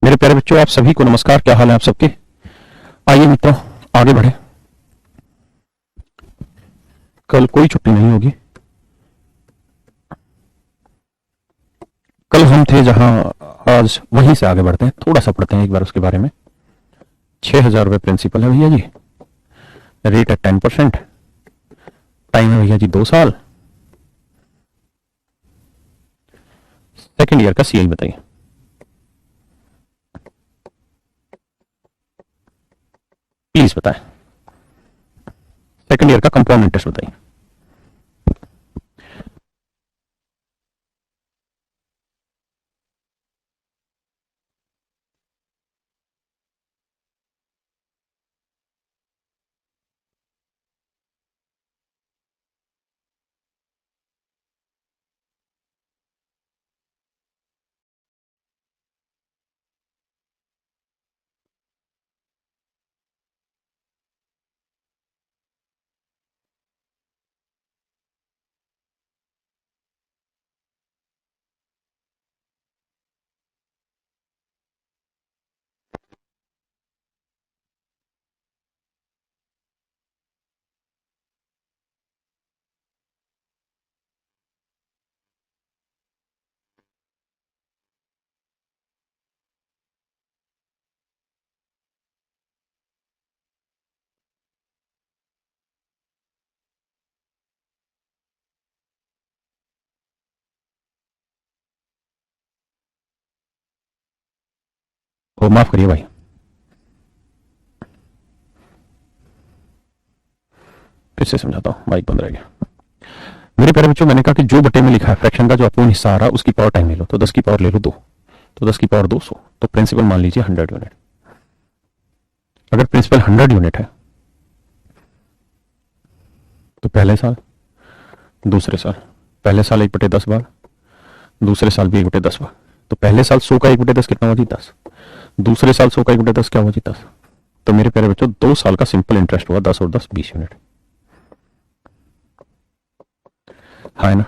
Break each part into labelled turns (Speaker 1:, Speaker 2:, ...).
Speaker 1: मेरे प्यारे बच्चों, आप सभी को नमस्कार। क्या हाल है आप सबके? आइए मित्रों, आगे बढ़े। कल कोई छुट्टी नहीं होगी। कल हम थे जहां, आज वहीं से आगे बढ़ते हैं। थोड़ा सा पढ़ते हैं एक बार उसके बारे में। 6,000 रुपये प्रिंसिपल है भैया जी। रेट है 10%। टाइम है भैया जी 2 साल। सेकेंड ईयर का सीआई बताइए। प्लीज बताएं। सेकेंड ईयर का कंपाउंड इंटरेस्ट बताइए। ओ माफ करिए भाई, फिर से समझाता हूँ, माइक बंद रह गया। मेरे प्यारे बच्चों, मैंने कहा कि जो बटे में लिखा है फ्रैक्शन का जो अपूर्ण हिस्सा आ रहा है उसकी पावर टाइम ले लो। तो 10 की पावर ले लो 2, तो 10 की पावर 200। तो प्रिंसिपल मान लीजिए 100 यूनिट। अगर प्रिंसिपल 100 यूनिट है तो पहले साल, दूसरे साल, पहले साल 1/10 बार, दूसरे साल भी 1/10 बार। तो पहले साल 100 का 1/10 कितना हुआ जी? 10। दूसरे साल 100 का 1/10 क्या हुआ जी? 10। तो मेरे प्यारे बच्चों, 2 साल का सिंपल इंटरेस्ट हुआ 10 और 10 20 यूनिट। हाँ है ना?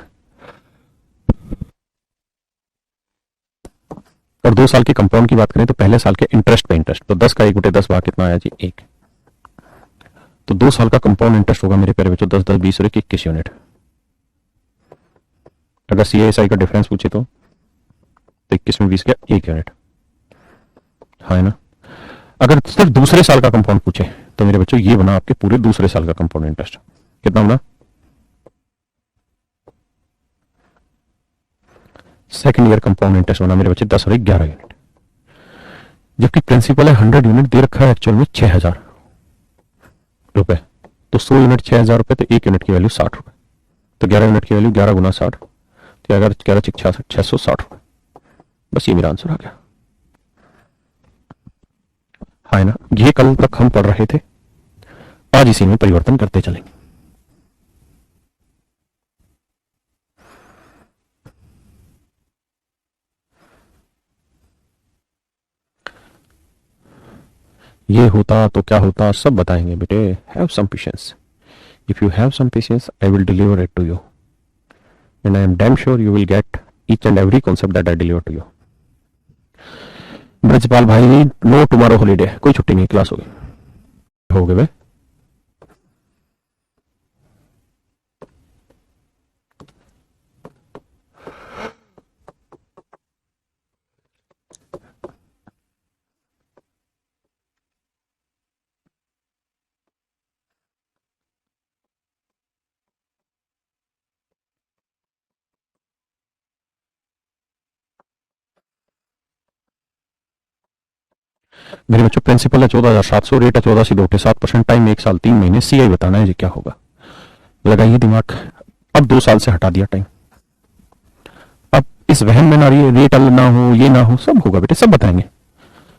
Speaker 1: और 2 साल के कंपाउंड की बात करें तो पहले साल के इंटरेस्ट पे इंटरेस्ट, तो 10 का 1/10 बार कितना आया जी? 1। तो 2 साल का कंपाउंड इंटरेस्ट होगा मेरे प्यारे बच्चों 10 10 20 और 21 यूनिट। अगर सी एस आई का डिफरेंस पूछे तो 21 में 20 का 1 यूनिट। हाँ है ना? अगर सिर्फ दूसरे साल का कंपाउंड पूछे तो मेरे बच्चों ये बना आपके पूरे दूसरे साल का कंपाउंड इंटरेस्ट। कितना बना? सेकंड ईयर कंपाउंड इंटरेस्ट बना मेरे बच्चे 10 और 11 यूनिट। जबकि प्रिंसिपल है 100 यूनिट, दे रखा है एक्चुअल में 6,000 रुपए। तो 100 यूनिट 6,000 रुपए, तो 1 यूनिट की वैल्यू 60 रुपए। तो 11 यूनिट की वैल्यू 11 × 60, तो 11 11 66 660 रुपए। बस ये मेरा आंसर आ गया। हाँ है ना? ये कल तक हम पढ़ रहे थे, आज इसी में परिवर्तन करते चलेंगे। ये होता तो क्या होता सब बताएंगे बेटे। Have some patience. If you have some patience I will deliver it to you, and I am damn sure you will get each and every concept that I deliver to you. Brajpal भाई, no tomorrow holiday, कोई छुट्टी नहीं, class होगी। हो गए भाई। मेरे बच्चों, प्रिंसिपल है 14,700, रेट है 14 × 2 = 7%, टाइम 1 साल 3 महीने, सी आई बताना है जी क्या होगा। लगाइए दिमाग। अब 2 साल से हटा दिया टाइम। अब इस वहन में ना रही रेट ना हो, ये ना हो, सब होगा बेटे, सब बताएंगे।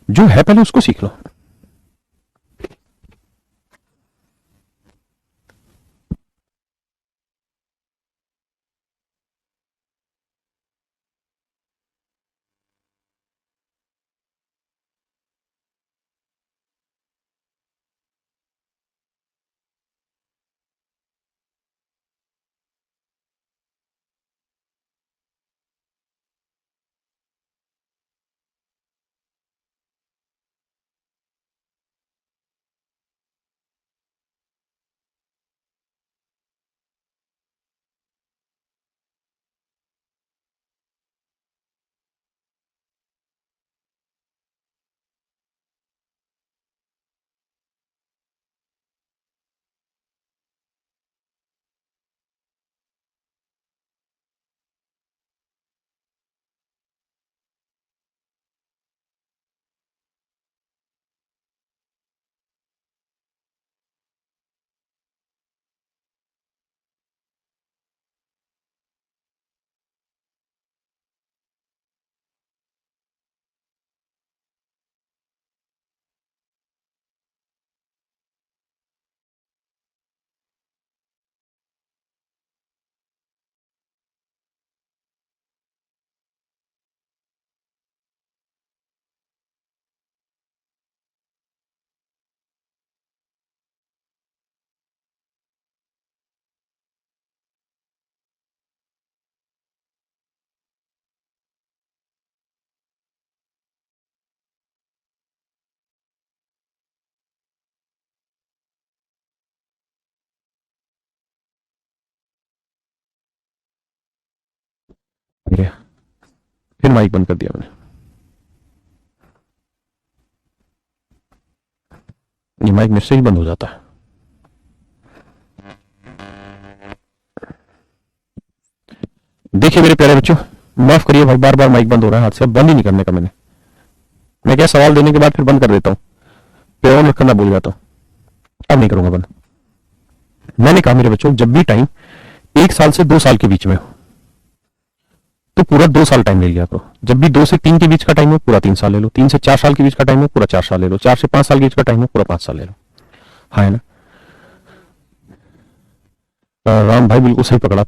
Speaker 1: जो है पहले उसको सीख लो। ये फिर माइक बंद कर दिया मैंने। ये माइक मेरे से ही बंद हो जाता है। देखिए मेरे प्यारे बच्चों, माफ करिए भाई, बार बार माइक बंद हो रहा है हाथ से, अब बंद ही नहीं करने का मैंने। मैं क्या सवाल देने के बाद फिर बंद कर देता हूँ, फिर ऑन करना भूल जाता हूँ। अब नहीं करूंगा बंद। मैंने कहा मेरे बच्चों, जब भी टाइम 1 साल से 2 साल के बीच में हो तो पूरा 2 साल टाइम ले लिया करो। जब भी 2 से 3 के बीच का टाइम हो पूरा 3 साल ले लो, 3 से 4 साल के बीच का टाइम हो पूरा 4 साल ले लो, 4 से 5 साल के बीच का टाइम हो पूरा 5 साल ले लो। हाँ है ना? राम भाई बिल्कुल सही पकड़ा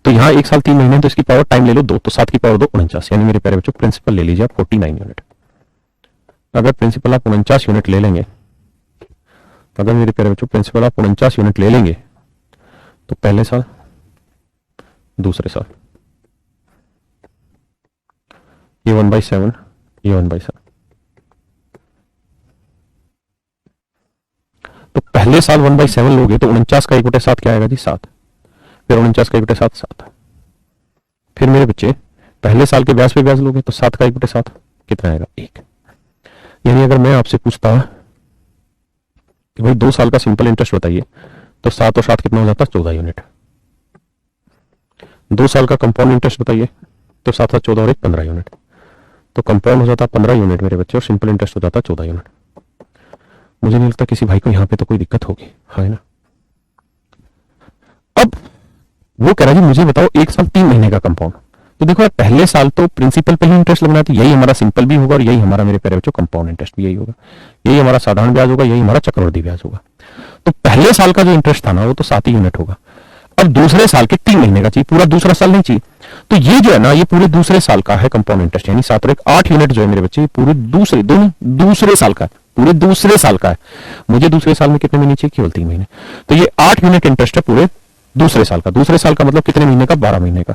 Speaker 1: तो यहाँ 1 साल 3 महीने, तो इसकी पावर टाइम ले लो 2, तो 7 की पावर 2 49, यानी मेरे प्यारे बच्चों प्रिंसिपल ले लीजिए आप 49 यूनिट। अगर प्रिंसिपल आप 49 यूनिट ले लेंगे, अगर मेरे प्यारे बच्चों प्रिंसिपल आप 49 यूनिट ले लेंगे, तो पहले साल, दूसरे साल, ये 1/7, ये 1/7, तो पहले साल 1/7 लोगे तो 49 का 1/7 क्या आएगा जी? 7। फिर 49 का 1/7 7। फिर मेरे बच्चे पहले साल के ब्याज पे ब्याज लोगे तो 7 का 1/7 कितना आएगा? 1। यानी अगर मैं आपसे पूछता कि भाई 2 साल का सिंपल इंटरेस्ट बताइए, तो 7 और 7 कितना हो जाता? 14 यूनिट। 2 साल का कंपाउंड इंटरेस्ट बताइए, तो 7 और 14 और 1 15 यूनिट। तो कंपाउंड हो जाता 15 यूनिट मेरे बच्चे, और सिंपल इंटरेस्ट हो जाता 14 यूनिट। मुझे नहीं लगता किसी भाई को यहाँ पे तो कोई दिक्कत होगी, है ना? अब वो कह रहा है जी मुझे बताओ 1 साल 3 महीने का कंपाउंड। तो देखो यार, पहले साल तो प्रिंसिपल पे ही इंटरेस्ट लगना था, यही हमारा सिंपल भी होगा और यही हमारा मेरे प्यारे बच्चों कंपाउंड इंटरेस्ट भी यही होगा, यही हमारा साधारण ब्याज होगा, यही हमारा चक्रवृद्धि ब्याज होगा। तो पहले साल का जो इंटरेस्ट था ना वो तो 7 ही यूनिट होगा। अब दूसरे साल के 3 महीने का चाहिए, पूरा दूसरा साल नहीं चाहिए। तो ये जो है ना, ये पूरे दूसरे साल का है कंपाउंड इंटरेस्ट, यानी 7 और 1 8 यूनिट जो है मेरे बच्चे, ये पूरे दूसरे दोनों दूसरे साल का है, पूरे दूसरे साल का है। मुझे दूसरे साल में कितने महीने चाहिए? केवल 3 महीने। तो ये 8 यूनिट इंटरेस्ट है पूरे दूसरे साल का। दूसरे साल का मतलब कितने महीने का? 12 महीने का।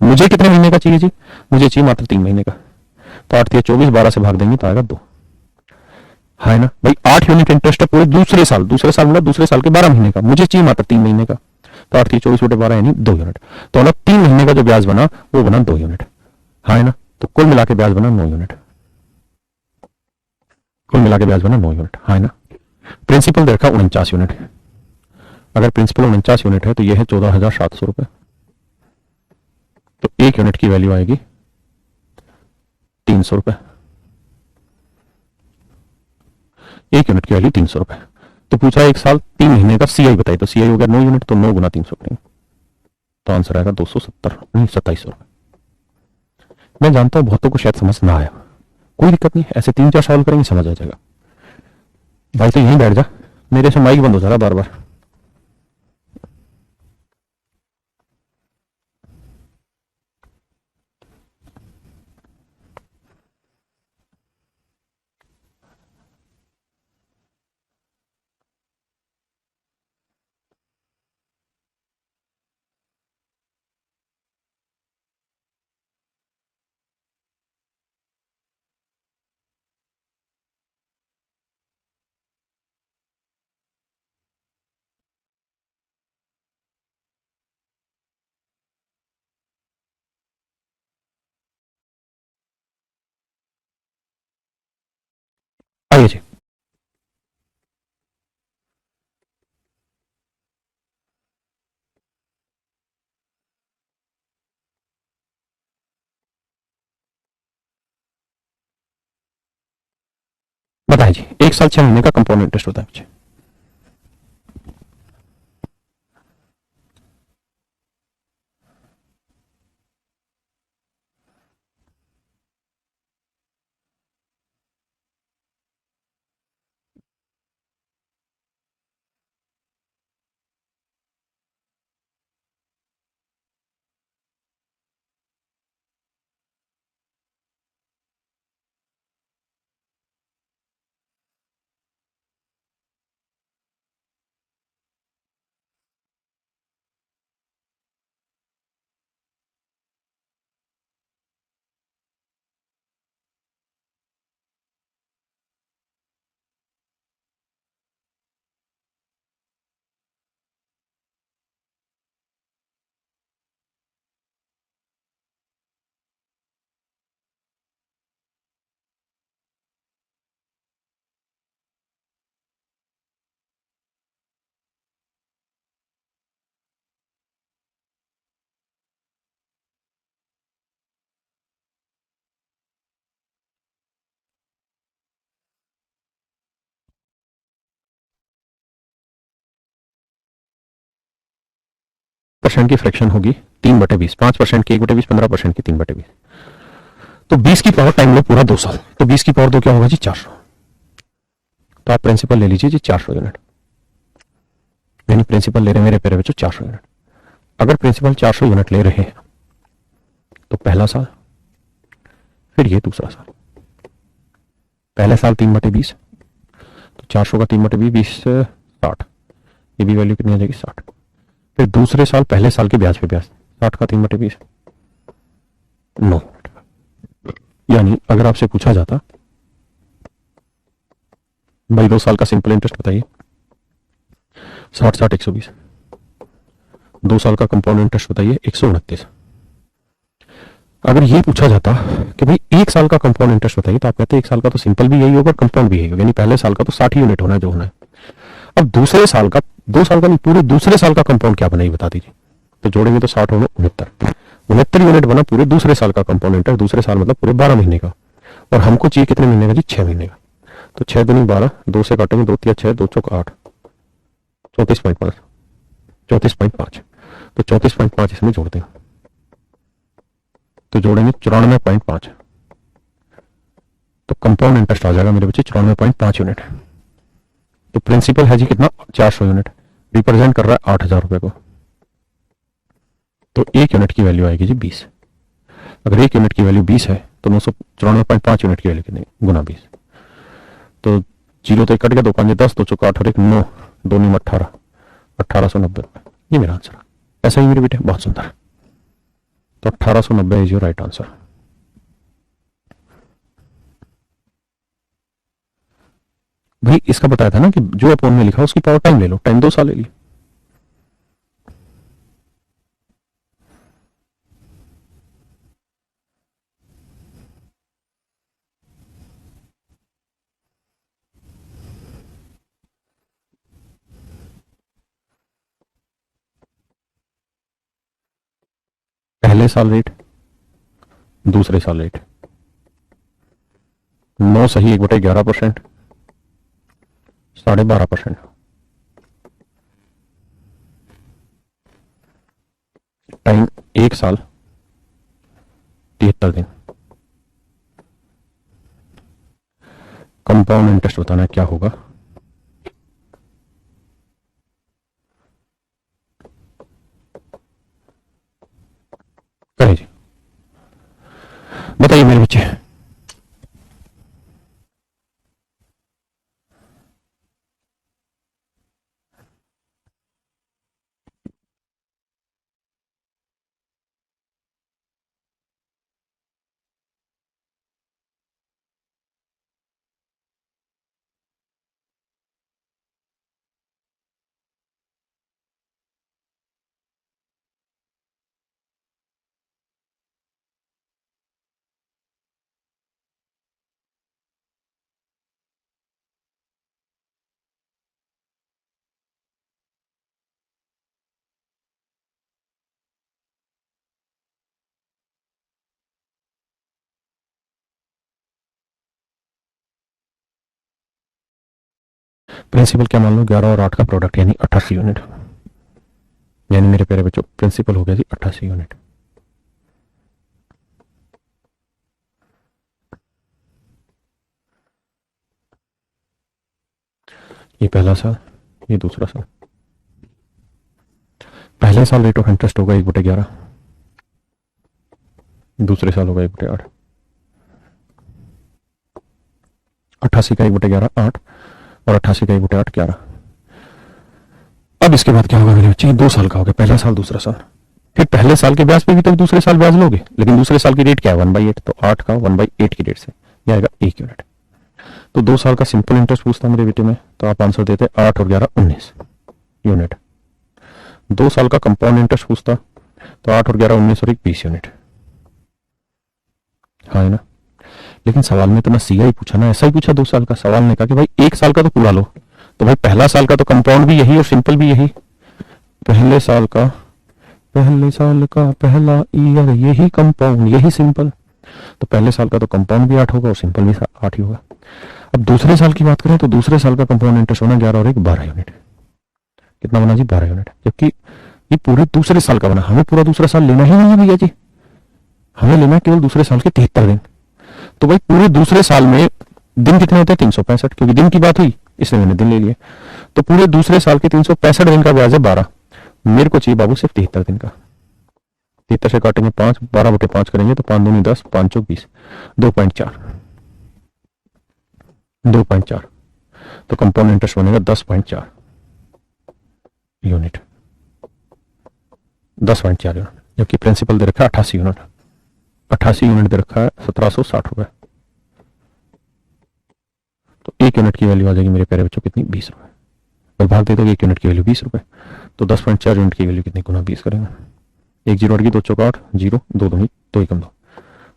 Speaker 1: मुझे कितने महीने का चाहिए जी? मुझे चाहिए मात्र 3 महीने का। तो 8 × 24, 12 से भाग देंगे तो आएगा 2। है ना भाई? 8 यूनिट इंटरेस्ट है पूरे दूसरे साल, दूसरे साल मतलब दूसरे साल के 12 महीने का, मुझे चाहिए मात्र 3 महीने का। तो 8 × 24 / 12 यानी 2 यूनिट। तो मतलब 3 महीने का जो ब्याज बना वो बना 2 यूनिट। है ना? तो कुल मिला के ब्याज बना 9 यूनिट। कुल मिला के ब्याज बना 9 यूनिट, है ना? प्रिंसिपल देखा 49 यूनिट। अगर प्रिंसिपल 49 यूनिट है तो यह है 14,700 रुपए। तो 1 यूनिट की वैल्यू आएगी 300 रुपए। 1 यूनिट की वैल्यू 300 रुपए। तो पूछा 1 साल 3 महीने का सीआई बताइए, तो सीआई हो गया 9 यूनिट, तो 9 × 300 करेंगे तो आंसर आएगा 270, नहीं 2700 रुपए। मैं जानता हूं बहुतों को शायद समझ ना आया, कोई दिक्कत नहीं, ऐसे 3 4 सवाल करेंगे समझ आ जाएगा। भाई तो यहीं बैठ जा, मेरे से माइक बंद हो जा रहा बार बार। आइए जी। बताइए जी, 1 साल 6 महीने का कंपाउंड इंटरेस्ट होता है बच्चे। 5% की फ्रैक्शन होगी 3/20, 5% की 1/20, 15% की 3/20, तो 20 की पावर टाइम लो पूरा 2 साल, तो 20 की पावर 2 क्या होगा जी 400। तो आप प्रिंसिपल ले लीजिए जी 400 यूनिट, यानी प्रिंसिपल ले रहे हैं मेरे पेरे बच्चों 400 यूनिट। अगर प्रिंसिपल 400 यूनिट ले रहे हैं तो पहला साल, फिर ये दूसरा साल। पहले साल 3/20, तो 400 का 3/20 60, ये भी वैल्यू कितनी आ जाएगी 60। फिर दूसरे साल पहले साल के ब्याज पे ब्याज, 60 का 3/20 9। यानी अगर आपसे पूछा जाता भाई 2 साल का सिंपल इंटरेस्ट बताइए, 60 60 120, 2 साल का कंपाउंड इंटरेस्ट बताइए 129। अगर ये पूछा जाता कि भाई 1 साल का कंपाउंड इंटरेस्ट बताइए, तो आप कहते हैं 1 साल का तो सिंपल भी यही होगा और कंपाउंड भी यही होगा, यानी पहले साल का तो 60 यूनिट होना है जो होना है। अब दूसरे साल का, 2 साल का नहीं, पूरे दूसरे साल का कंपाउंड क्या बना ये बता दीजिए। तो जोड़ेंगे तो 60 होगा 69 यूनिट बना पूरे दूसरे साल का कंपाउंड इंटरेस्ट। दूसरे साल मतलब पूरे 12 महीने का, और हमको चाहिए कितने महीने का जी 6 महीने का। तो 6 दूनी 12, 2 से काटेंगे 2 तिया 6, 2 चौक 8, 34.5, 34.5, तो 34.5 इसमें जोड़ देंगे, तो जोड़ेंगे 94.5, तो कंपाउंड इंटरेस्ट आ जाएगा मेरे बच्चे 94.5 यूनिट। तो प्रिंसिपल है जी कितना 400 यूनिट, रिप्रेजेंट कर रहा है 8,000 रुपए को, तो 1 यूनिट की वैल्यू आएगी जी 20। अगर 1 यूनिट की वैल्यू 20 है तो 994.5 यूनिट की वैल्यू कितनी गुना 20, तो 0 तो कट गया, 2 5 10, 2 चौक 8 और 1 9, 2 9 18, 1890 रुपए। ये मेरा आंसर है। ऐसा ही मेरे बेटे, बहुत सुंदर। तो 1890 इज योर राइट आंसर। भाई इसका बताया था ना कि जो अपॉन में लिखा उसकी पावर टाइम ले लो, टाइम 2 साल ले ली। पहले साल रेट, दूसरे साल रेट, 9 सही 1/11%, 12.5%, टाइम 1 साल 73 दिन। कंपाउंड इंटरेस्ट बताना है क्या होगा। करें जी, बताइए मेरे बच्चे। प्रिंसिपल क्या मान लो 11 और 8 का प्रोडक्ट यानी 88 यूनिट, यानी मेरे प्यारे बच्चों प्रिंसिपल हो गया जी 88 यूनिट। ये पहला साल, ये दूसरा साल। पहले साल रेट ऑफ इंटरेस्ट होगा 1/11, दूसरे साल होगा 1/8, 88 का 1/11 8, और 88 का 1/8 11। अब इसके बाद क्या होगा मेरे बच्चे, 2 साल का हो गया, पहला साल दूसरा साल। फिर पहले साल के ब्याज पे भी तो दूसरे साल ब्याज लोगे, लेकिन दूसरे साल की रेट क्या है 1/8, तो 8 का 1/8 की रेट से यह आएगा 1 यूनिट। तो 2 साल का सिंपल इंटरेस्ट पूछता मेरे बेटे में, तो आप आंसर देते 8 और 11 19 यूनिट। 2 साल का कंपाउंड इंटरेस्ट पूछता तो 8 और 11 19 और 1 20 यूनिट। हाँ है ना, लेकिन सवाल में तो ना सीआई पूछा ना, ऐसा ही पूछा 2 साल का। सवाल ने कहा कि भाई 1 साल का तो पूरा लो, तो भाई पहला साल का तो कंपाउंड भी यही और सिंपल भी यही। पहले साल का पहला ईयर यही कंपाउंड यही सिंपल, तो पहले साल का तो कंपाउंड भी 8 होगा और सिंपल भी 8 ही होगा। अब दूसरे साल की बात करें तो दूसरे साल का कंपाउंड इंटरेस्ट होना 11 और 1 12 यूनिट। कितना बना जी 12 यूनिट, जबकि ये पूरे दूसरे साल का बना, हमें पूरा दूसरा साल लेना ही नहीं है भैया जी, हमें लेना है केवल दूसरे साल के 73 दिन। तो भाई पूरे दूसरे साल में दिन कितने होते हैं 365, क्योंकि दिन की बात हुई इसलिए मैंने दिन ले लिए। तो पूरे दूसरे साल के 365 दिन का ब्याज है 12, मेरे को चाहिए बाबू सिर्फ 73 दिन का। 73 से काटेंगे 5, 12/5 करेंगे तो 5 दूनी 10, 5 चौक 20, 2.4, 2.4। तो कंपाउंड इंटरेस्ट बनेगा 10.4 यूनिट, 10.4 यूनिट, जबकि प्रिंसिपल दे रखा है 88 यूनिट, 88 यूनिट दे रखा है 1760 रुपए। तो 1 यूनिट की वैल्यू आ जाएगी मेरे प्यारे बच्चों कितनी, 20 रुपए। और भाग दे दोगे 1 यूनिट की वैल्यू 20 रुपए, तो 10.4 यूनिट की वैल्यू कितनी, गुना 20 करेंगे। 1 जीरो अटकी, 2 चौक 8, 0, 2 दूनी 2 एकम 2,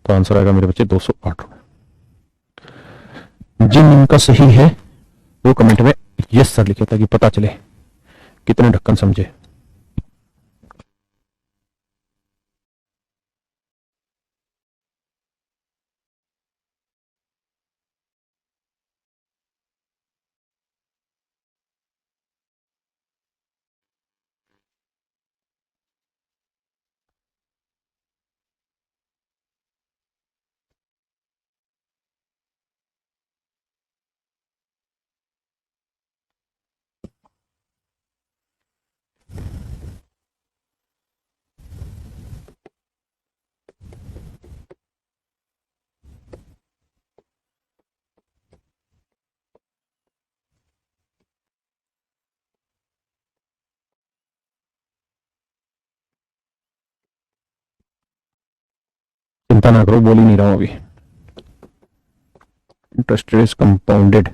Speaker 1: तो आंसर आएगा मेरे बच्चे 208 रुपए। जिन इनका सही है वो कमेंट में यस सर लिखे ताकि पता चले कितने ढक्कन समझे। चिंता ना करो, बोल ही नहीं रहा हूं अभी। इंटरेस्ट रेट कंपाउंडेड,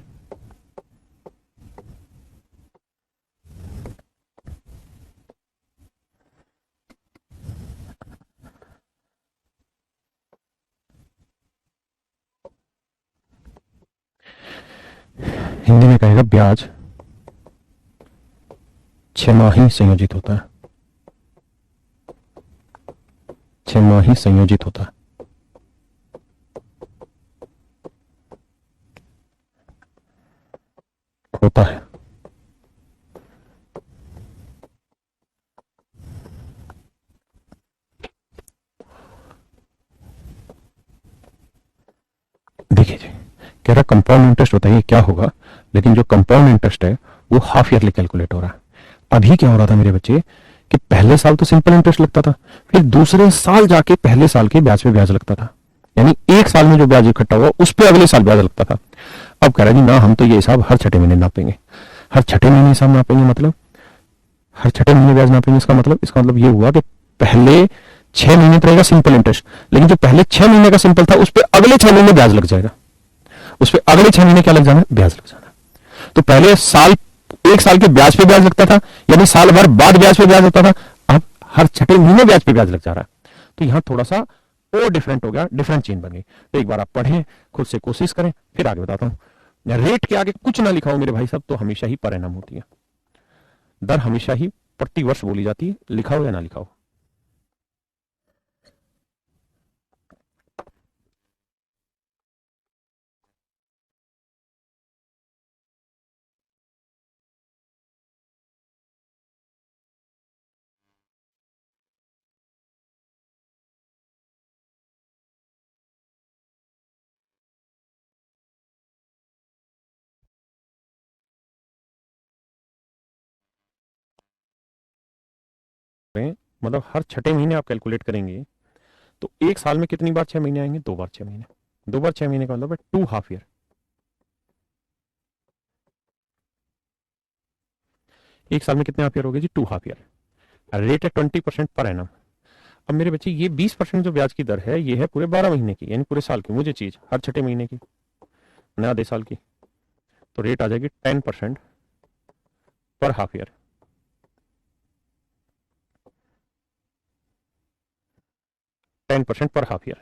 Speaker 1: हिंदी में कहेगा ब्याज 6 माही संयोजित होता है, 6 माही संयोजित होता है। होता है देखिए जी, कह रहा कंपाउंड इंटरेस्ट बताइए क्या होगा, लेकिन जो कंपाउंड इंटरेस्ट है वो हाफ ईयरली कैलकुलेट हो रहा है। अभी क्या हो रहा था मेरे बच्चे कि पहले साल तो सिंपल इंटरेस्ट लगता था, फिर दूसरे साल जाके पहले साल के ब्याज पे ब्याज लगता था, यानी एक साल में जो ब्याज इकट्ठा हुआ उस पे अगले साल ब्याज लगता था। अब कह रहा जी ना, हम तो ये हिसाब हर छठे महीने नापेंगे, हर छठे महीने हिसाब नापेंगे, मतलब हर छठे महीने ब्याज नापेंगे। इसका मतलब ये हुआ कि पहले 6 महीने तो रहेगा सिंपल इंटरेस्ट, लेकिन जो पहले 6 महीने का सिंपल था उस पर अगले 6 महीने ब्याज लग जाएगा, उस पर अगले 6 महीने क्या लग जाना, ब्याज लग जाना। तो पहले साल एक साल के ब्याज पे ब्याज लगता था, यानी साल भर बाद ब्याज पे ब्याज लगता था, अब हर छठे महीने ब्याज पे ब्याज लग जा रहा है। तो यहां थोड़ा सा और डिफरेंट हो गया, डिफरेंट चेन बन गई। तो एक बार आप पढ़ें, खुद से कोशिश करें, फिर आगे बताता हूं। रेट के आगे कुछ ना लिखा हो मेरे भाई साहब तो हमेशा ही परिणाम होती है, दर हमेशा ही प्रति वर्ष बोली जाती है, लिखा हो या ना लिखा हो। मतलब हर छठे महीने आप कैलकुलेट करेंगे तो एक साल में कितनी बार 6 महीने आएंगे, 2 बार 6 महीने, 2 बार 6 महीने का मतलब है 2 हाफ ईयर। एक साल में कितने हाफ ईयर हो गए जी, 2 हाफ ईयर। रेट है 20% पर एनम। अब मेरे बच्चे ये 20% जो ब्याज की दर है ये है पूरे 12 महीने की, यानी पूरे साल की मुझे चीज हर छठे महीने की ना आधे साल की। तो रेट आ जाएगी 10% पर हाफ ईयर, 10% पर हाफ ईयर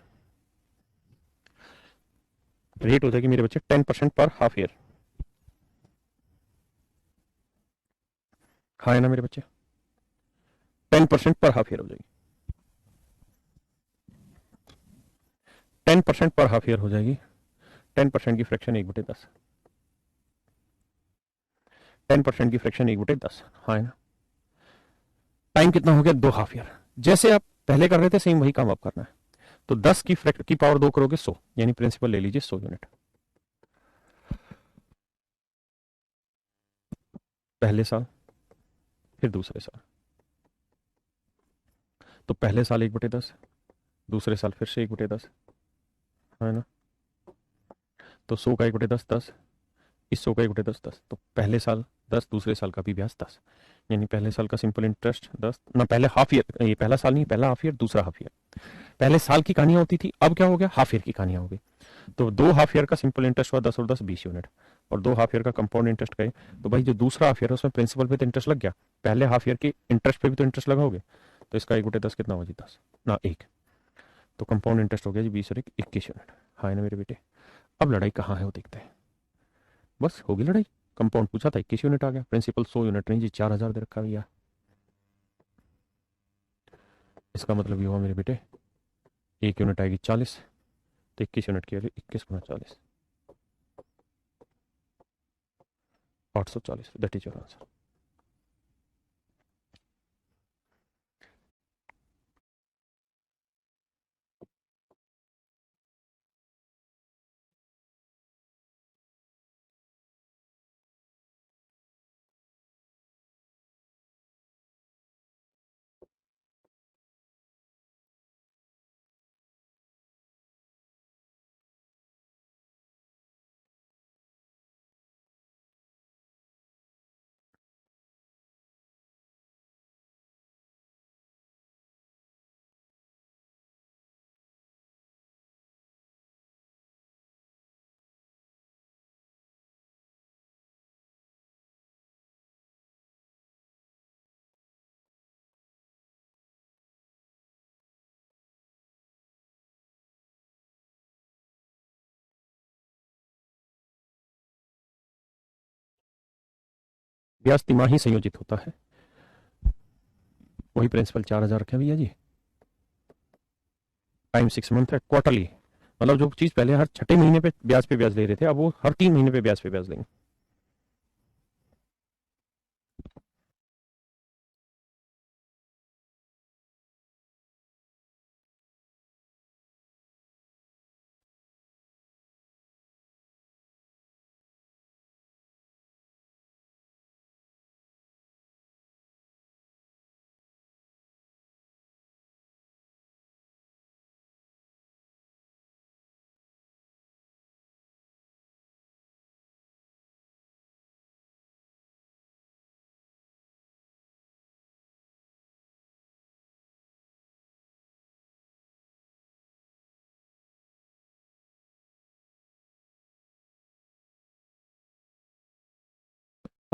Speaker 1: रेट हो जाएगी मेरे बच्चे 10% पर हाफ ईयर। हाँ है ना मेरे बच्चे, 10% पर हाफ ईयर हो जाएगी, 10% पर हाफ ईयर हो जाएगी। 10% की फ्रैक्शन 1/10, 10% की फ्रैक्शन 1/10, हाँ है ना। टाइम कितना हो गया, 2 हाफ ईयर। जैसे आप पहले कर रहे थे सेम वही काम आप करना है। तो 10 की पावर 2 करोगे 100, यानी प्रिंसिपल ले लीजिए 100 यूनिट। पहले साल, फिर दूसरे साल। तो पहले साल 1/10, दूसरे साल फिर से 1/10, है ना। तो 100 का 1/10 10, इस 100 का 1/10 10। तो पहले साल 10, दूसरे साल का भी ब्याज 10, यानी पहले साल का सिंपल इंटरेस्ट 10 ना, पहले हाफ ईयर, ये पहला साल नहीं, पहला हाफ ईयर दूसरा हाफ ईयर। पहले साल की कहानियां होती थी, अब क्या हो गया, हाफ ईयर की कहानियां हो गई। तो 2 हाफ ईयर का सिंपल इंटरेस्ट हुआ 10 और 10 20 यूनिट, और 2 हाफ ईयर का कंपाउंड इंटरेस्ट गए। तो भाई जो दूसरा हाफ ईयर है उसमें प्रिंसिपल पे तो इंटरेस्ट लग गया, पहले हाफ ईयर के इंटरेस्ट पे भी तो इंटरेस्ट लगाओगे। तो इसका 1/10 कितना हुआ जी, 10 ना 1। तो कंपाउंड इंटरेस्ट हो गया जी 20 और 21 यूनिट। हाँ ना मेरे बेटे। अब लड़ाई कहाँ है वो देखते हैं। बस होगी लड़ाई। कंपाउंड पूछा था 21 यूनिट आ गया, प्रिंसिपल 100 यूनिट नहीं जी, 4000 दे रखा भैया। इसका मतलब ये हुआ मेरे बेटे, 1 यूनिट आएगी 40, तो 21 यूनिट की value 21 × 40, 840। That is your answer. ब्याज तिमाही संयोजित होता है, वही प्रिंसिपल 4000 रखे भैया जी। टाइम 6 मंथ है, क्वार्टरली। मतलब जो चीज पहले हर छठे महीने पे ब्याज ले रहे थे, अब वो हर 3 महीने पे ब्याज लेंगे।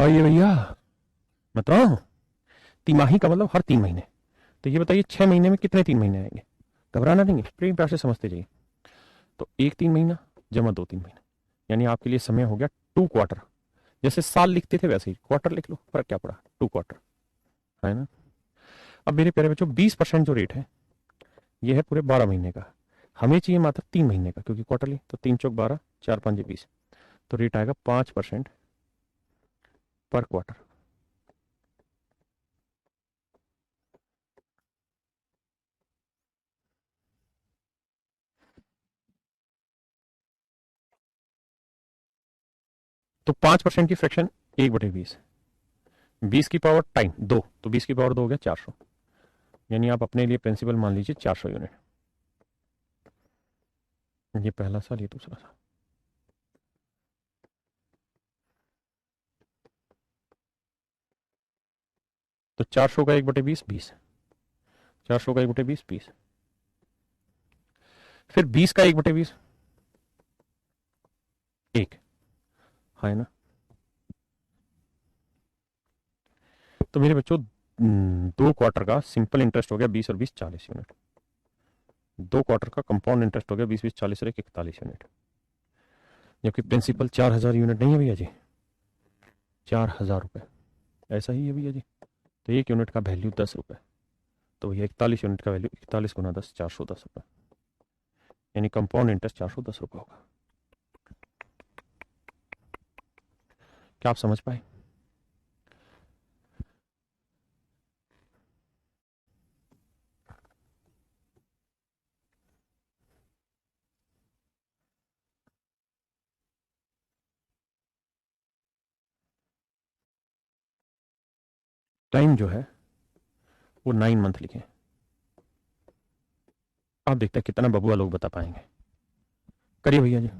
Speaker 1: आइए भैया बताओ, तिमाही का मतलब हर 3 महीने। तो ये बताइए 6 महीने में कितने 3 महीने आएंगे। घबराना नहीं है, प्रेम प्यार से समझते जाइए। तो 1 3 महीना जमा 2 3 महीना, यानी आपके लिए समय हो गया 2 क्वार्टर। जैसे साल लिखते थे वैसे ही क्वार्टर लिख लो, फर्क क्या पड़ा, 2 क्वार्टर, है ना। अब मेरे प्यारे बच्चों 20% जो रेट है ये है पूरे 12 महीने का। हमें चाहिए मात्र 3 महीने का, क्योंकि क्वार्टरली। तो 3 × 4 = 12, 4 × 5 = 20। तो रेट आएगा 5% पर क्वार्टर। तो 5% की फ्रैक्शन 1/20, 20 की पावर टाइम 2, तो 20 की पावर 2 हो गया 400, यानी आप अपने लिए प्रिंसिपल मान लीजिए 400 यूनिट। ये पहला साल, ये दूसरा साल। तो 400 का 1/20 20, 400 का 1/20 20, फिर 20 का 1/20 1, है ना। तो मेरे बच्चों 2 क्वार्टर का सिंपल इंटरेस्ट हो गया 20 और 20 40 यूनिट। 2 क्वार्टर का कंपाउंड इंटरेस्ट हो गया 20 20 40 और 41 यूनिट। जबकि प्रिंसिपल 4000 यूनिट नहीं है भैया जी, 4000 रुपए, ऐसा ही है भैया जी। तो 1 यूनिट का वैल्यू 10 रुपए, तो भैया 41 यूनिट का वैल्यू 41 × 10 410 रुपए, यानी कंपाउंड इंटरेस्ट 410 रुपए होगा। क्या आप समझ पाए। टाइम जो है वो 9 मंथ लिखे। आप देखते हैं कितना बबुआ लोग बता पाएंगे। करिए भैया जी।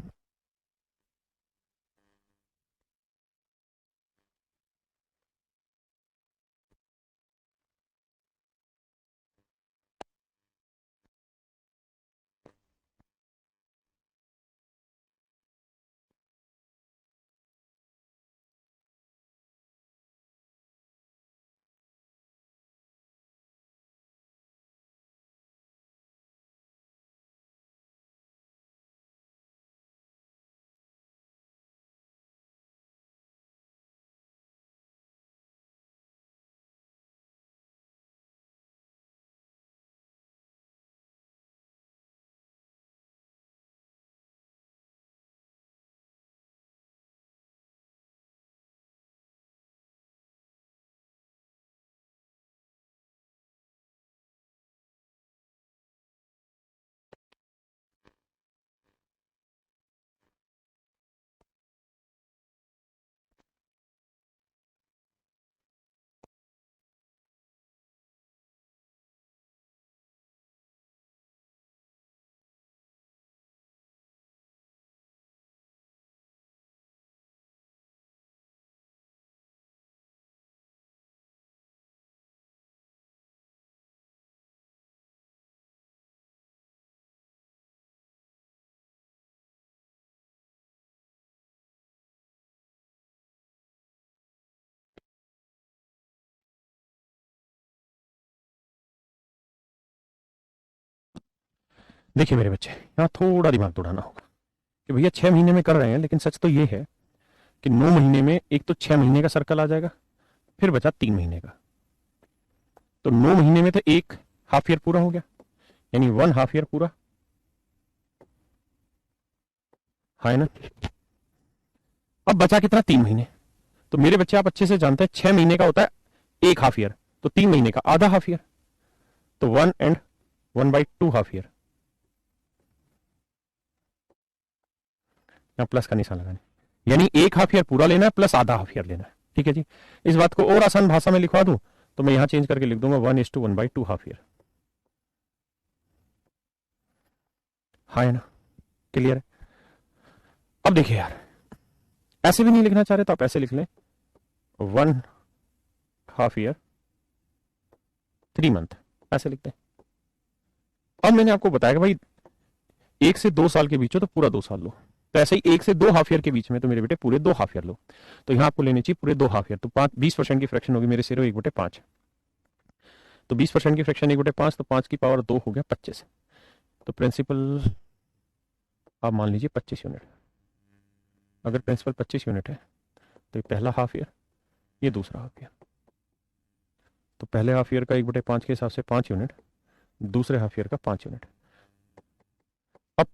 Speaker 1: देखिए मेरे बच्चे, यहाँ थोड़ा दिमाग दौड़ाना होगा कि भैया 6 महीने में कर रहे हैं, लेकिन सच तो ये है कि 9 महीने में एक तो 6 महीने का सर्कल आ जाएगा, फिर बचा 3 महीने का। तो 9 महीने में तो एक हाफ ईयर पूरा हो गया, यानी 1 हाफ ईयर पूरा। हाँ ना। अब बचा कितना? 3 महीने। तो मेरे बच्चे आप अच्छे से जानते हैं 6 महीने का होता है एक हाफ ईयर, तो 3 महीने का आधा हाफ ईयर, तो 1/1/2 हाफ ईयर। यहां प्लस का निशान लगाने, यानी एक हाफ ईयर पूरा लेना है प्लस आधा हाफ ईयर लेना है। ठीक है जी। इस बात को और आसान भाषा में लिखवा दूं तो मैं यहां चेंज करके लिख दूंगा 1:1/2 हाफ ईयर। हाँ है ना, क्लियर है। अब देखिए यार, ऐसे भी नहीं लिखना चाह रहे तो आप ऐसे लिख लें 1 हाफ ईयर 3 मंथ, ऐसे लिखते हैं। अब मैंने आपको बताया कि भाई 1 से 2 साल के बीच हो तो पूरा 2 साल लो, तो ऐसे ही 1 से 2 हाफ ईयर के बीच में तो मेरे बेटे पूरे 2 हाफ ईयर लो। तो यहां आपको लेने चाहिए पूरे 2 हाफ ईयर, तो 20% की फ्रैक्शन होगी मेरे सिरो 1/5। तो 20% की फ्रैक्शन 1/5, तो 5 की पावर 2 हो गया 25। तो प्रिंसिपल आप मान लीजिए 25 यूनिट। अगर प्रिंसिपल 25 यूनिट है तो ये पहला हाफ ईयर, ये दूसरा हाफ ईयर। तो पहले हाफ ईयर का 1/5 के हिसाब से 5 यूनिट, दूसरे हाफ ईयर का 5 यूनिट। अब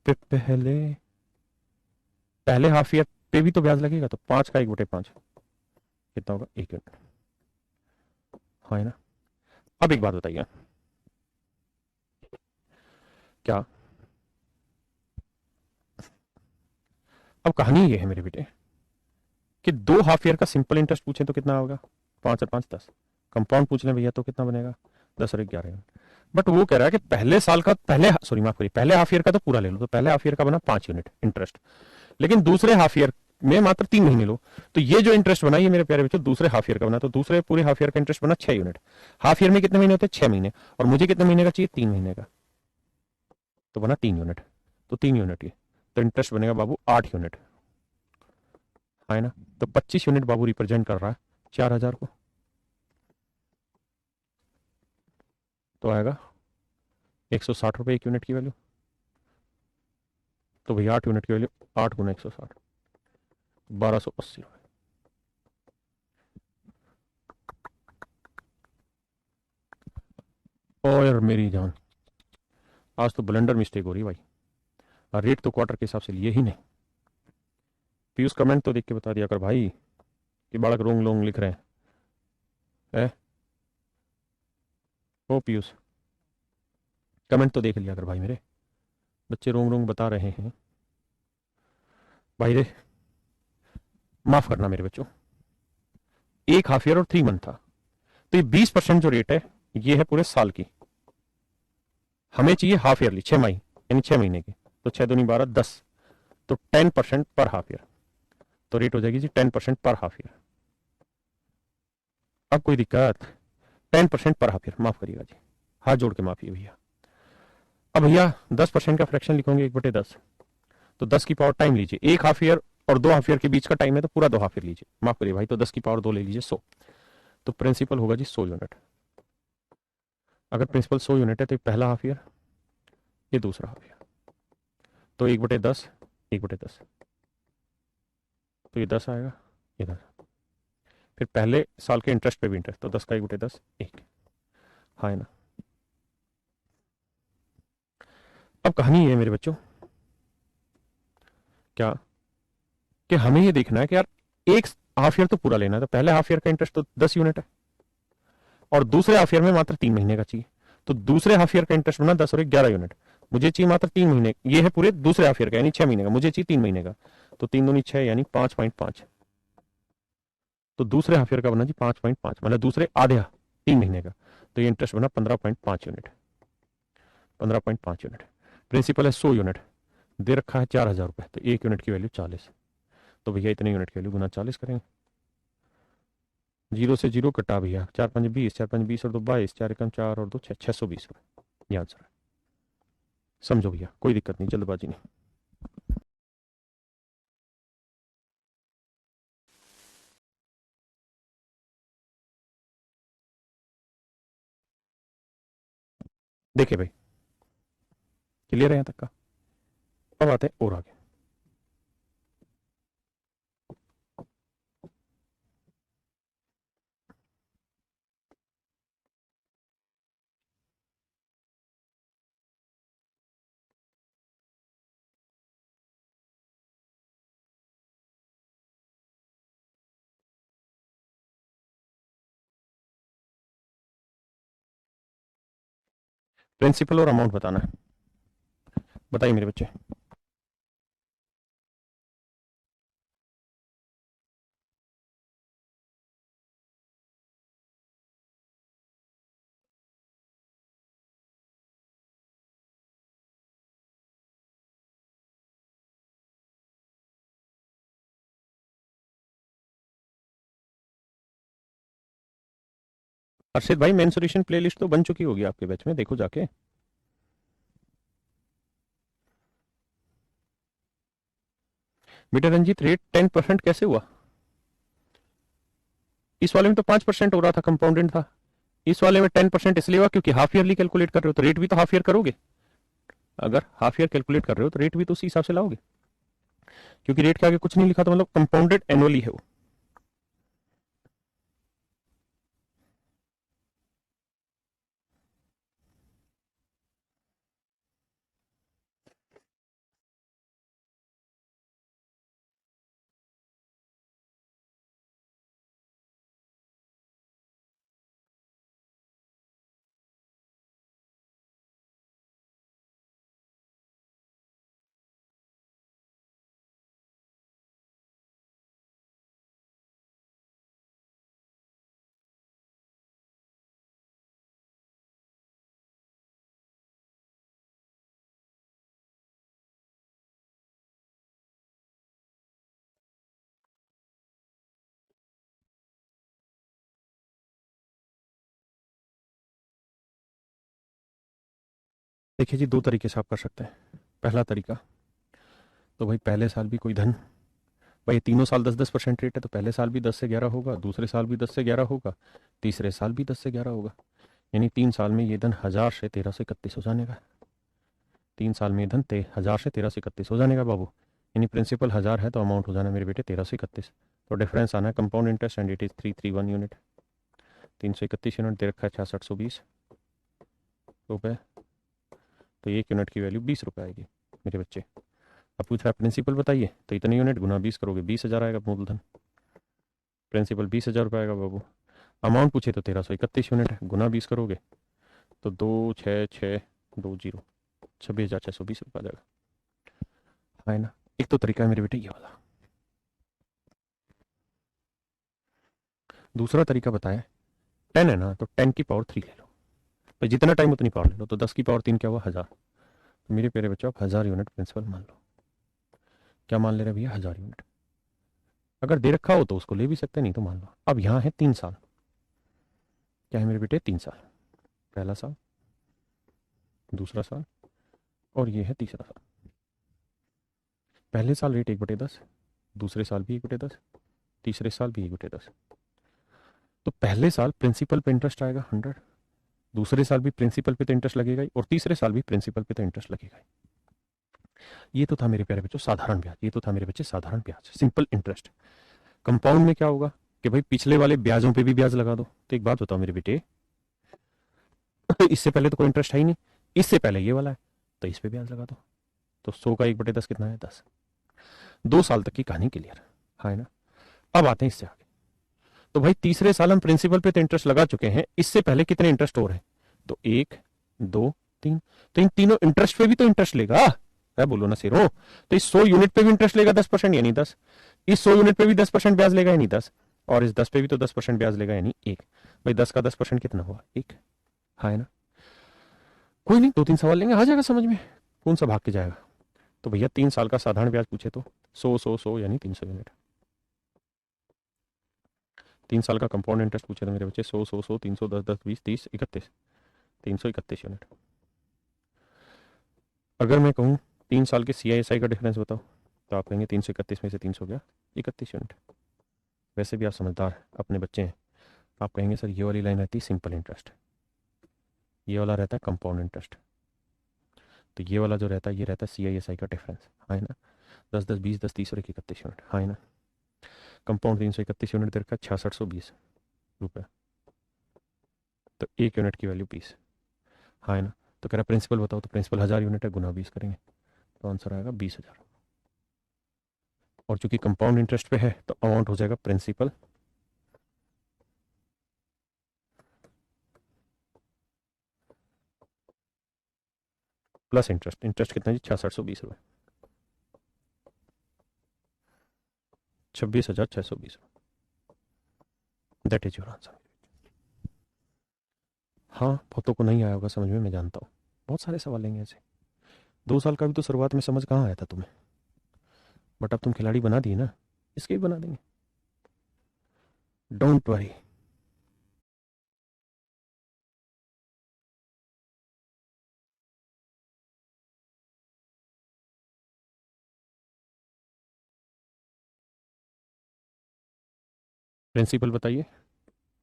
Speaker 1: पहले पहले हाफ ईयर पे भी तो ब्याज लगेगा, तो 5 का 1/5 कितना होगा? 1 यूनिट। हाँ है ना। अब एक बात बताइए, क्या अब कहानी ये है मेरे बेटे कि 2 हाफ ईयर का सिंपल इंटरेस्ट पूछे तो कितना होगा? 5 और 5 10। कंपाउंड पूछ लें भैया तो कितना बनेगा? 10 और 11। बट वो कह रहा है कि पहले साल का, पहले सॉरी माफ करिए, पहले हाफ ईयर का तो पूरा ले लो, तो पहले हाफ ईयर का बना 5 यूनिट इंटरेस्ट, लेकिन दूसरे हाफ ईयर में मात्र 3 महीने लो। तो ये जो इंटरेस्ट बना ये मेरे प्यारे बच्चों दूसरे हाफ ईयर का बना, तो दूसरे पूरे हाफ ईयर का इंटरेस्ट बना 6 यूनिट। हाफ ईयर में कितने महीने होते हैं? 6 महीने। और मुझे कितने महीने का चाहिए? 3 महीने का, तो बना 3 यूनिट। तो 3 यूनिट ये, तो इंटरेस्ट बनेगा बाबू 8 यूनिट। है ना। तो 25 यूनिट बाबू रिप्रेजेंट कर रहा है 4,000 को, तो आएगा 160 रुपये 1 यूनिट की वैल्यू। तो भैया 8 यूनिट की वैल्यू 8 × 160, 1280 रुपये। और मेरी जान, आज तो ब्लेंडर मिस्टेक हो रही भाई, रेट तो क्वार्टर के हिसाब से लिए ही नहीं। पीयूष कमेंट तो देख के बता दिया कर भाई कि बालक रोंग लोंग लिख रहे हैं। ओ पीयूष, कमेंट तो देख लिया कर भाई, मेरे बच्चे रोंग रोंग बता रहे हैं भाई रे। माफ करना मेरे बच्चों, एक हाफ ईयर और 3 मंथ था, तो ये 20% जो रेट है ये है पूरे साल की, हमें चाहिए हाफ ईयरली, 6 माही यानी 6 महीने की। तो 6 दूनी 12, 10, तो 10% पर हाफ ईयर, तो रेट हो जाएगी जी 10% पर हाफ ईयर। अब कोई दिक्कत? 10% पर हाफ ईयर, माफ करिएगा जी, हाथ जोड़ के माफी भैया। अब भैया 10% का फ्रैक्शन लिखोगे 1/10, तो 10 की पावर टाइम लीजिए, एक हाफ ईयर और 2 हाफ ईयर के बीच का टाइम है तो पूरा 2 हाफ ईयर लीजिए, माफ करिए भाई, तो 10 की पावर 2 ले लीजिए 100, तो प्रिंसिपल होगा जी 100 यूनिट। अगर प्रिंसिपल 100 यूनिट है तो पहला हाफ ईयर, ये दूसरा हाफ ईयर, तो 1/10, 1/10, तो ये 10 आएगा, ये 10। फिर पहले साल के इंटरेस्ट पे भी इंटरेस्ट, तो 10 का 1/10 1, हाँ है ना। अब कहानी ये है मेरे बच्चों, क्या कि हमें ये देखना है कि यार एक हाफ ईयर तो पूरा लेना है, तो पहले हाफ ईयर का इंटरेस्ट तो 10 यूनिट है और दूसरे हाफ ईयर में मात्र 3 महीने का चाहिए, तो दूसरे हाफ ईयर का इंटरेस्ट बना 10 और 11 यूनिट, मुझे चाहिए मात्र 3 महीने, ये है पूरे दूसरे हाफ ईयर का यानी 6 महीने का, मुझे चाहिए 3 महीने का, तो 3 दूनी 6 यानी 5.5, तो दूसरे हाफ ईयर का बना जी 5.5, मतलब दूसरे आधे 3 महीने का, तो ये इंटरेस्ट बना 15.5 यूनिट, 15.5 यूनिट। प्रिंसिपल है 100 यूनिट, दे रखा है 4,000 रुपए, तो 1 यूनिट की वैल्यू 40, तो भैया इतने यूनिट की वैल्यू गुना 40 करेंगे, 0 से 0 कटा भैया, 4×5 = 20, 4×5 = 20 और 2 22, 4 × 4 और 2 6, 620 रुपए, ये आंसर है। समझो भैया, कोई दिक्कत नहीं, जल्दबाजी नहीं। देखिए भाई, क्लियर है यहां तक का? अब आते हैं और आगे। प्रिंसिपल और अमाउंट बताना है, बताइए मेरे बच्चे। अर्षित भाई, मेन सोल्यूशन प्लेलिस्ट तो बन चुकी होगी आपके बैच में, देखो जाके। बेटा रंजीत, रेट 10% कैसे हुआ? इस वाले में तो 5% हो रहा था, कंपाउंडेड था, इस वाले में 10% इसलिए हुआ क्योंकि हाफ ईयरली कैलकुलेट कर रहे हो, तो रेट भी तो हाफ ईयर करोगे, अगर हाफ ईयर कैलकुलेट कर रहे हो तो रेट भी तो उसी हिसाब से लाओगे, क्योंकि रेट के आगे कुछ नहीं लिखा, तो मतलब कंपाउंडेड एनुअली है वो। देखिए जी, दो तरीके से आप कर सकते हैं। पहला तरीका, तो भाई पहले साल भी कोई धन, भाई तीनों साल 10-10% रेट है, तो पहले साल भी 10 से 11 होगा, दूसरे साल भी 10 से 11 होगा, तीसरे साल भी 10 से 11 होगा, यानी 3 साल में ये धन 1000 से 1331 हो जाने का। 3 साल में ये धन 1000 से 1331 हो जाने का बाबू, यानी प्रिंसिपल 1000 है तो अमाउंट हो जाना मेरे बेटे 1331, तो डिफरेंस आना है compound interest and it is 331 unit, 331 unit दे रखा है 6620 रुपये, तो 1 यूनिट की वैल्यू 20 रुपये आएगी मेरे बच्चे। अब पूछ रहा है प्रिंसिपल बताइए, तो इतने यूनिट गुना 20 करोगे 20,000 आएगा मूलधन, प्रिंसिपल 20,000 रुपये आएगा बाबू। अमाउंट पूछे तो 1331 यूनिट है, गुना 20 करोगे तो 26620, 26,620 रुपये आ जाएगा, है ना। एक तो तरीका है मेरे बेटे ये वाला। दूसरा तरीका बताया 10 है ना, तो 10 की पावर 3 ले लो। भाई जितना टाइम उतनी पावर ले लो, तो 10 की पावर 3 क्या हुआ, 1000। तो मेरे प्यारे बच्चों, आप 1000 यूनिट प्रिंसिपल मान लो। क्या मान ले रहे भैया, 1000 यूनिट। अगर दे रखा हो तो उसको ले भी सकते, नहीं तो मान लो। अब यहाँ है 3 साल। क्या है मेरे बेटे, 3 साल। पहला साल, दूसरा साल, और ये है तीसरा साल। पहले साल रेट 1/10, दूसरे साल भी 1/10, तीसरे साल भी 1/10। तो पहले साल प्रिंसिपल पे इंटरेस्ट आएगा 100, दूसरे साल भी प्रिंसिपल पे तो इंटरेस्ट लगेगा ही, और तीसरे साल भी प्रिंसिपल पे तो इंटरेस्ट लगेगा ही। ये तो था मेरे प्यारे बच्चों साधारण ब्याज, ये तो था मेरे बच्चे साधारण ब्याज, सिंपल इंटरेस्ट। कंपाउंड में क्या होगा कि भाई पिछले वाले ब्याजों पे भी ब्याज लगा दो। तो एक बात बताओ मेरे बेटे, इससे पहले तो कोई इंटरेस्ट है ही नहीं, इससे पहले ये वाला है, तो इस पे ब्याज लगा दो। तो 100 का 1/10 कितना है, 10। 2 साल तक की कहानी क्लियर है ना। अब आते हैं इससे आगे। तो भाई तीसरे साल हम प्रिंसिपल पे तो इंटरेस्ट लगा चुके हैं, इससे पहले कितने इंटरेस्ट और हैं, तो 1, 2, 3। तो इन तीनों इंटरेस्ट पे भी तो इंटरेस्ट लेगा है, बोलो ना सिरो। तो इस 100 यूनिट पे भी इंटरेस्ट लेगा 10%, यानी 10। इस 100 यूनिट पे भी 10% ब्याज लेगा, यानी 10। और इस 10 पे भी तो 10% ब्याज लेगा, यानी 1। भाई 10 का 10% कितना हुआ, 1। है ना। कोई नहीं, 2-3 सवाल लेंगे, आ जाएगा समझ में, कौन सा भाग के जाएगा। तो भैया 3 साल का साधारण ब्याज पूछे तो 100 यानी 300 यूनिट। 3 साल का कंपाउंड इंटरेस्ट पूछे तो मेरे बच्चे 100 300 10 10 20 30 31, 331 यूनिट। अगर मैं कहूँ 3 साल के CISI का डिफरेंस बताओ, तो आप कहेंगे 331 में से 300 गया 31 यूनिट। वैसे भी आप समझदार अपने बच्चे हैं, आप कहेंगे सर ये वाली लाइन रहती है सिंपल इंटरेस्ट, ये वाला रहता है कंपाउंड इंटरेस्ट, तो ये वाला जो रहता है ये रहता है CISI का डिफरेंस, है ना। 10 10 20 10 30 और 31 यूनिट, है ना। कंपाउंड 331 यूनिट दे रखा है, 6620 रुपये। तो 1 यूनिट की वैल्यू 20, है ना। तो कह रहा प्रिंसिपल बताओ, तो प्रिंसिपल 1000 यूनिट है, गुना 20 करेंगे तो आंसर आएगा 20,000। और चूंकि कंपाउंड इंटरेस्ट पे है तो अमाउंट हो जाएगा प्रिंसिपल प्लस इंटरेस्ट। इंटरेस्ट कितना जी, 6620 रुपये, 26,620। That is your answer. हाँ, बहुतों को नहीं आया होगा समझ में, मैं जानता हूँ। बहुत सारे सवाल लेंगे ऐसे। 2 साल का भी तो शुरुआत में समझ कहाँ आया था तुम्हें, बट अब तुम खिलाड़ी बना दिए ना, इसके भी बना देंगे, डोंट वरी। प्रिंसिपल बताइए,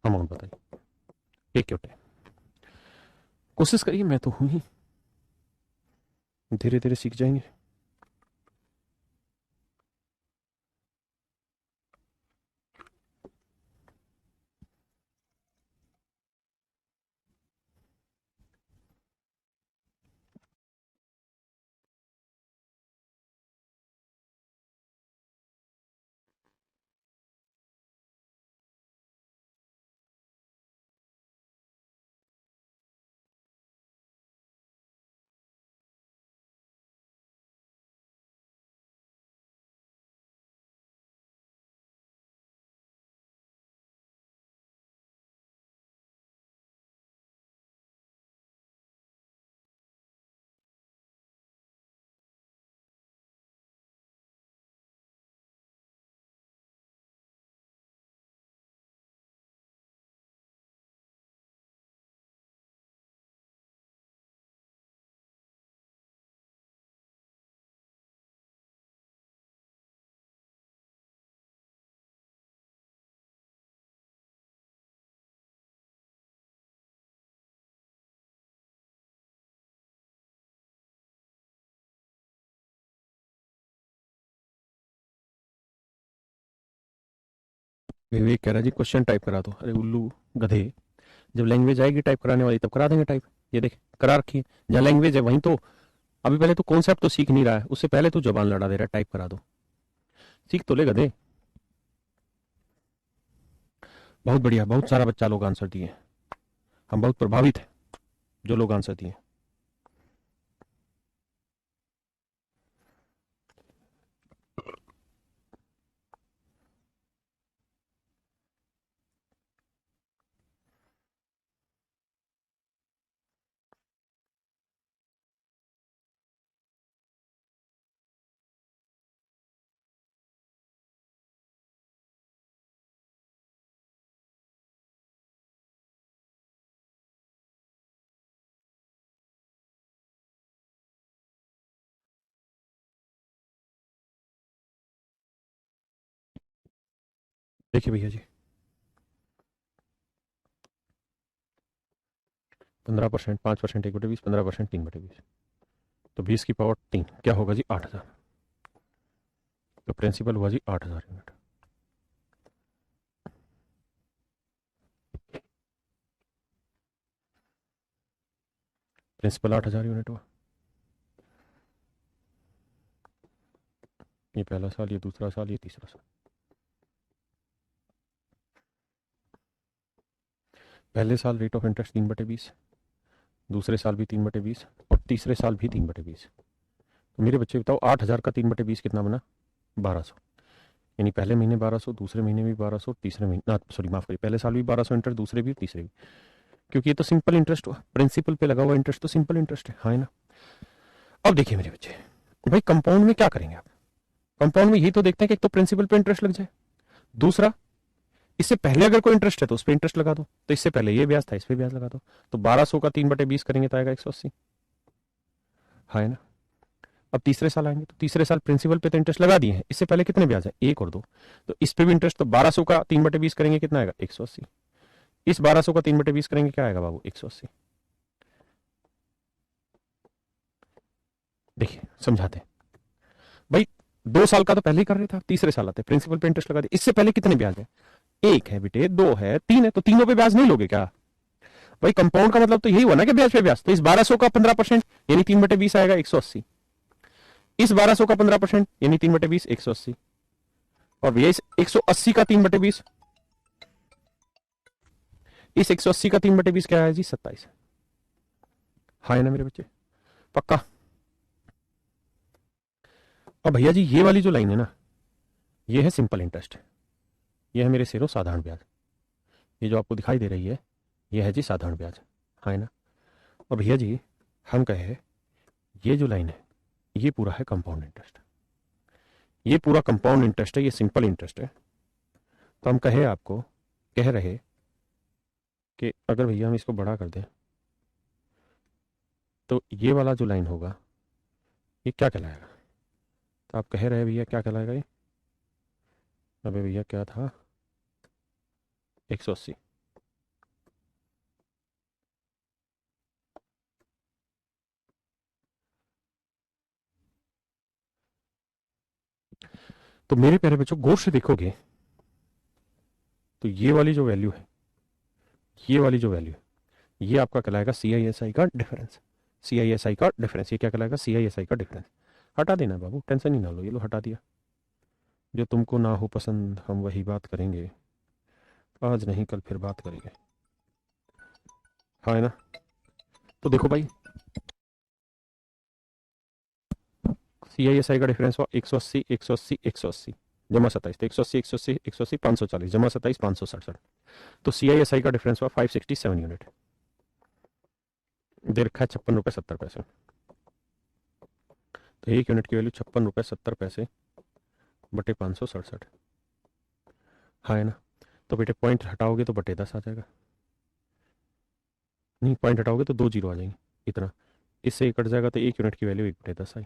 Speaker 1: अमाउंट बताइए, टेक योर टाइम, कोशिश करिए, मैं तो हूं ही, धीरे धीरे सीख जाएंगे। विवेक कह रहा जी क्वेश्चन टाइप करा दो। अरे उल्लू गधे, जब लैंग्वेज आएगी टाइप कराने वाली तब करा देंगे टाइप। ये देख करा रखी है, जहाँ लैंग्वेज है वहीं तो। अभी पहले तो कॉन्सेप्ट तो सीख नहीं रहा है, उससे पहले तो जबान लड़ा दे रहा है, टाइप करा दो, सीख तो ले गधे। बहुत बढ़िया, बहुत सारा बच्चा लोग आंसर दिए, हम बहुत प्रभावित हैं जो लोग आंसर दिए। देखिए भैया जी, 15%, 5%, 1/20, 15%, 3/20, तो 20 की पावर 3 क्या होगा जी? 8,000। तो प्रिंसिपल हुआ जी 8,000 यूनिट। प्रिंसिपल 8,000 यूनिट हुआ। ये पहला साल, ये दूसरा साल, ये तीसरा साल। पहले साल रेट ऑफ इंटरेस्ट 3/20, दूसरे साल भी 3/20 और तीसरे साल भी 3/20। तो मेरे बच्चे बताओ 8,000 का 3/20 कितना बना? 1,200। यानी पहले महीने 1,200, दूसरे महीने भी 1,200, तीसरे महीने, सॉरी माफ करिए, पहले साल भी 1,200 इंटरेस्ट, दूसरे भी, तीसरे भी। क्योंकि ये तो सिंपल इंटरेस्ट हुआ, प्रिंसिपल पे लगा हुआ इंटरेस्ट तो सिंपल इंटरेस्ट है, हाँ है ना। अब देखिए मेरे बच्चे, भाई कंपाउंड में क्या करेंगे आप? कंपाउंड में यही तो देखते हैं कि एक तो प्रिंसिपल पे इंटरेस्ट लग जाए, दूसरा इससे पहले अगर कोई इंटरेस्ट है तो उस पर इंटरेस्ट लगा दो, तो इससे पहले ये ब्याज था, इस पर ब्याज लगा दो। तो 1,200 का 3/20 करेंगे तो आएगा 180, हाँ है ना। अब तीसरे साल आएंगे तो तीसरे साल प्रिंसिपल पे तो इंटरेस्ट लगा दिए हैं, इससे पहले कितने ब्याज है? 1 और 2, तो इस पे भी इंटरेस्ट, तो 1,200 का 3/20 करेंगे कितना आएगा? 180। इस 1,200 का 3/20 करेंगे क्या आएगा बाबू? 180। देखिए समझाते हैं भाई, 2 साल का तो पहले ही कर रहे थे, तीसरे साल आते प्रिंसिपल पे इंटरेस्ट लगा दिया, इससे पहले कितने ब्याज है? 1 है बेटे, 2 है, 3 है, तो तीनों पे ब्याज नहीं लोगे क्या? भाई कंपाउंड का मतलब तो यही हुआ ना कि ब्याज पे ब्याज। तो इस 1,200 का 15% यानी 3/20 आएगा 180। इस 1,200 का 15% यानी 3/20 180। और भैया इस 180 का 3/20, इस 180 का 3/20 क्या है जी? 27। हाँ है ना मेरे बच्चे, पक्का। अब भैया जी ये वाली जो लाइन है ना, ये है सिंपल इंटरेस्ट, ये है मेरे शेरों साधारण ब्याज। ये जो आपको दिखाई दे रही है, ये है जी साधारण ब्याज, हाँ है ना। और भैया जी हम कहे ये जो लाइन है, ये पूरा है कंपाउंड इंटरेस्ट, ये पूरा कंपाउंड इंटरेस्ट है, ये सिंपल इंटरेस्ट है। तो हम कहे आपको, कह रहे कि अगर भैया हम इसको बड़ा कर दें तो ये वाला जो लाइन होगा ये क्या कहलाएगा? तो आप कह रहे हैं भैया क्या कहलाएगा ये? अबे भैया क्या था? 180। तो मेरे प्यारे बच्चों गौर से देखोगे तो ये वाली जो वैल्यू है, ये वाली जो वैल्यू है, ये आपका कहलाएगा CISI का डिफरेंस। CISI का डिफरेंस, ये क्या कहलाएगा? CISI का डिफरेंस। हटा देना बाबू, टेंशन ही ना लो, ये लो हटा दिया। जो तुमको ना हो पसंद हम वही बात करेंगे, आज नहीं कल फिर बात करेंगे, हाँ है ना। तो देखो भाई, CISI का डिफरेंस हुआ 180, 180, 180 जमा 27, तो 180, 180, 180, 540 जमा 27, 567। तो CISI का डिफरेंस हुआ 567 यूनिट, दे रखा है 56 रुपये 70 पैसे। तो 1 यूनिट की वैल्यू 56 रुपये 70 पैसे बटे 567, हाँ है ना। तो बेटे पॉइंट हटाओगे तो बटे 10 आ जाएगा, नहीं पॉइंट हटाओगे तो 2 जीरो आ जाएंगे, इतना। इससे कट जाएगा तो 1 यूनिट की वैल्यू 1/10 आई।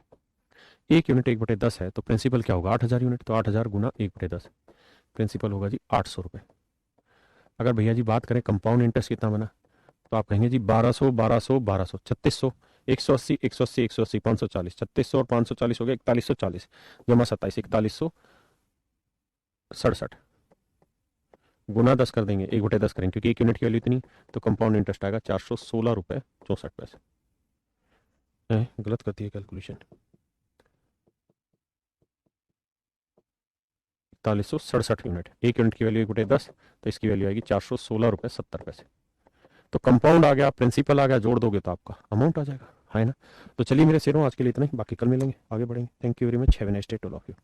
Speaker 1: 1 यूनिट 1/10 है तो प्रिंसिपल क्या होगा? 8,000 यूनिट, तो 8,000 गुना 1/10, प्रिंसिपल होगा जी 800 रुपये। अगर भैया जी बात करें कंपाउंड इंटरेस्ट कितना बना, तो आप कहेंगे जी 1,200, 1,200, 1,200, 3,600, 180, 180, 180, 540, 3,600 और 540 हो गया 4,140 जमा 27, 4,167 गुना 10 कर देंगे, 1/10 करेंगे क्योंकि 1 यूनिट की वैल्यू इतनी, तो कंपाउंड इंटरेस्ट आएगा 416 रुपये 64 पैसे। गलत करती है कैलकुलेशन, 4,167 यूनिट, 1 यूनिट की वैल्यू 1/10, तो इसकी वैल्यू आएगी 416 रुपये 70 पैसे। तो कंपाउंड आ गया, प्रिंसिपल आ गया, जोड़ दोगे तो आपका अमाउंट आ जाएगा, है ना। तो चलिए मेरे शेरों आज के लिए इतना ही, बाकी कल मिलेंगे, आगे बढ़ेंगे। Thank you very much, have a nice day to all of you.